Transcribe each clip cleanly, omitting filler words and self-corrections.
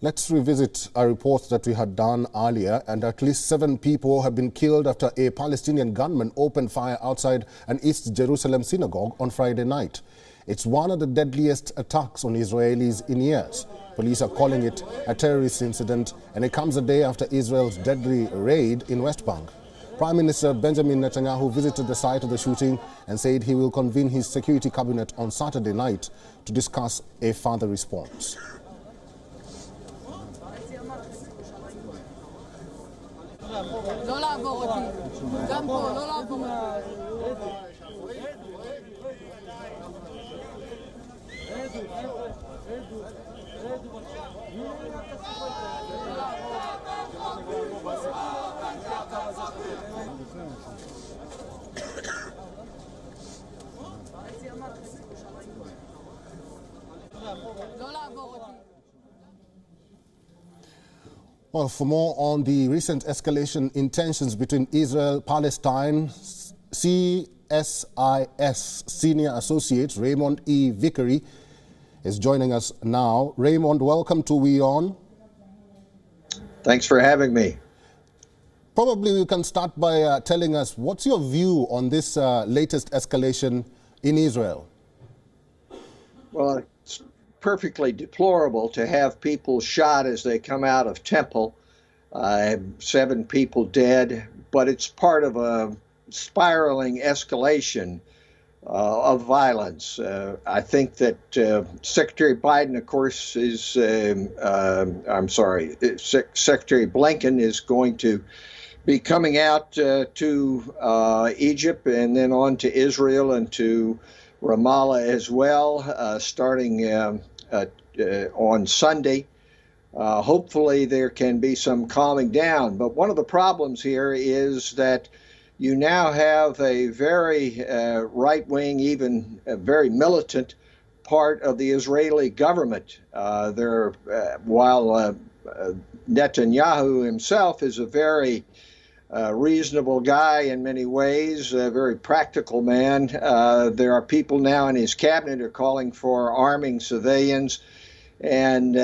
Let's revisit a report that we had done earlier, and at least 7 people have been killed after a Palestinian gunman opened fire outside an East Jerusalem Synagogue on Friday night. It's one of the deadliest attacks on Israelis in years. Police are calling it a terrorist incident, and it comes a day after Israel's deadly raid in West Bank. Prime Minister Benjamin Netanyahu visited the site of the shooting and said he will convene his security cabinet on Saturday night to discuss a further response. Well, for more on the recent escalation in tensions between Israel and Palestine, CSIS Senior Associate Raymond E. Vickery is joining us now. Raymond, welcome to WION. Thanks for having me. Probably you can start by telling us, what's your view on this latest escalation in Israel? Well, it's perfectly deplorable to have people shot as they come out of temple. 7 people dead, but it's part of a spiraling escalation of violence. I think that Secretary Biden, of course, Secretary Blinken is going to be coming out to Egypt and then on to Israel and to Ramallah as well, starting on Sunday. Hopefully there can be some calming down. But one of the problems here is that you now have a very right-wing, even a very militant part of the Israeli government. While Netanyahu himself is a very reasonable guy in many ways, a very practical man, there are people now in his cabinet who are calling for arming civilians and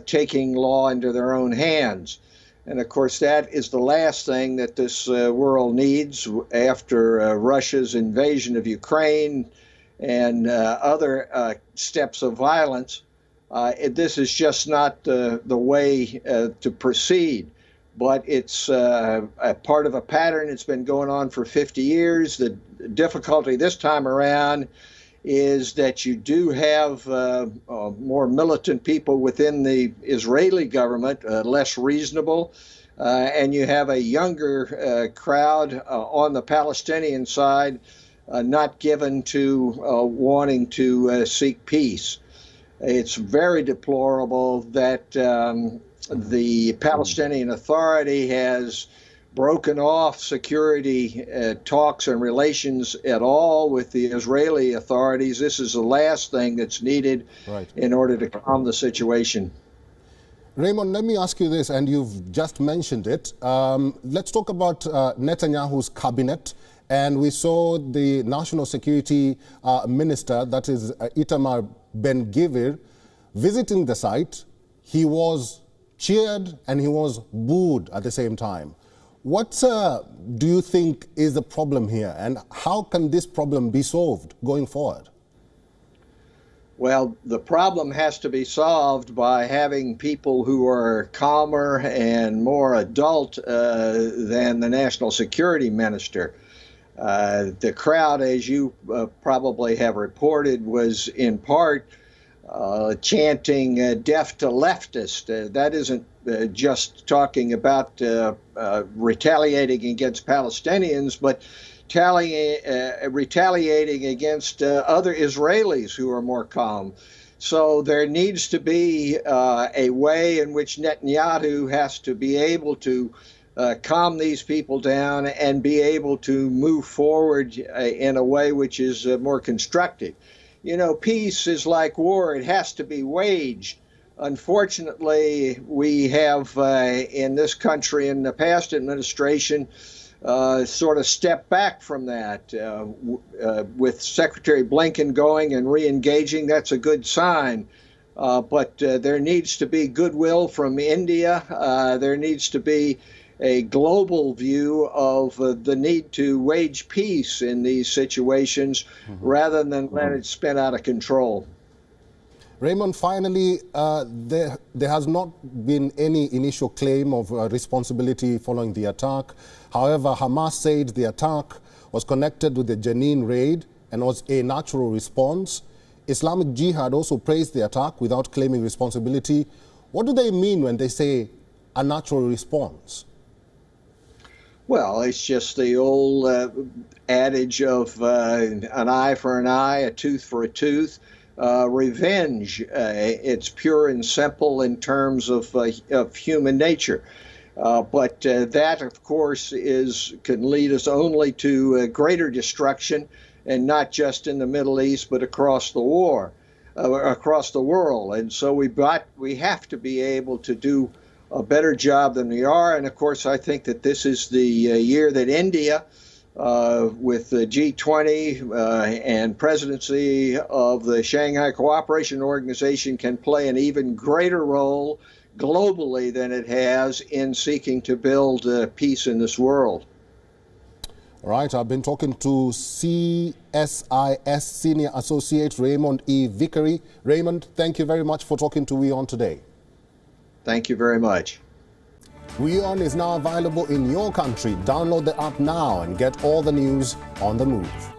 taking law into their own hands. And of course, that is the last thing that this world needs after Russia's invasion of Ukraine and other steps of violence. This is just not the way to proceed. But it's a part of a pattern. It's been going on for 50 years. The difficulty this time around is that you do have more militant people within the Israeli government, less reasonable, and you have a younger crowd on the Palestinian side not given to wanting to seek peace. It's very deplorable that the Palestinian Authority has broken off security talks and relations at all with the Israeli authorities. This is the last thing that's needed in order to calm the situation. Raymond, let me ask you this, and you've just mentioned it. Let's talk about Netanyahu's cabinet. And we saw the National Security Minister, that is Itamar Ben-Gvir, visiting the site. He was cheered and he was booed at the same time. What do you think is the problem here, and how can this problem be solved going forward? Well, the problem has to be solved by having people who are calmer and more adult than the National Security Minister. The crowd, as you probably have reported, was in part chanting death to leftist. That isn't just talking about retaliating against Palestinians, but retaliating against other Israelis who are more calm. So there needs to be a way in which Netanyahu has to be able to calm these people down and be able to move forward in a way which is more constructive. You know, peace is like war. It has to be waged. Unfortunately, we have in this country, in the past administration, sort of stepped back from that. With Secretary Blinken going and re-engaging, that's a good sign. but there needs to be goodwill from India. There needs to be a global view of the need to wage peace in these situations rather than let it spin out of control. Raymond, finally, there has not been any initial claim of responsibility following the attack. However, Hamas said the attack was connected with the Jenin raid and was a natural response. Islamic Jihad also praised the attack without claiming responsibility. What do they mean when they say a natural response? Well, it's just the old adage of an eye for an eye, a tooth for a tooth. Revenge, it's pure and simple in terms of human nature. But that, of course, can lead us only to greater destruction, and not just in the Middle East, but across the world. And so we have to be able to do a better job than we are. And of course, I think that this is the year that India, with the G20 and presidency of the Shanghai Cooperation Organization, can play an even greater role globally than it has in seeking to build peace in this world. All right, I've been talking to CSIS Senior Associate Raymond E. Vickery. Raymond, thank you very much for talking to WION today. Thank you very much. WION is now available in your country. Download the app now and get all the news on the move.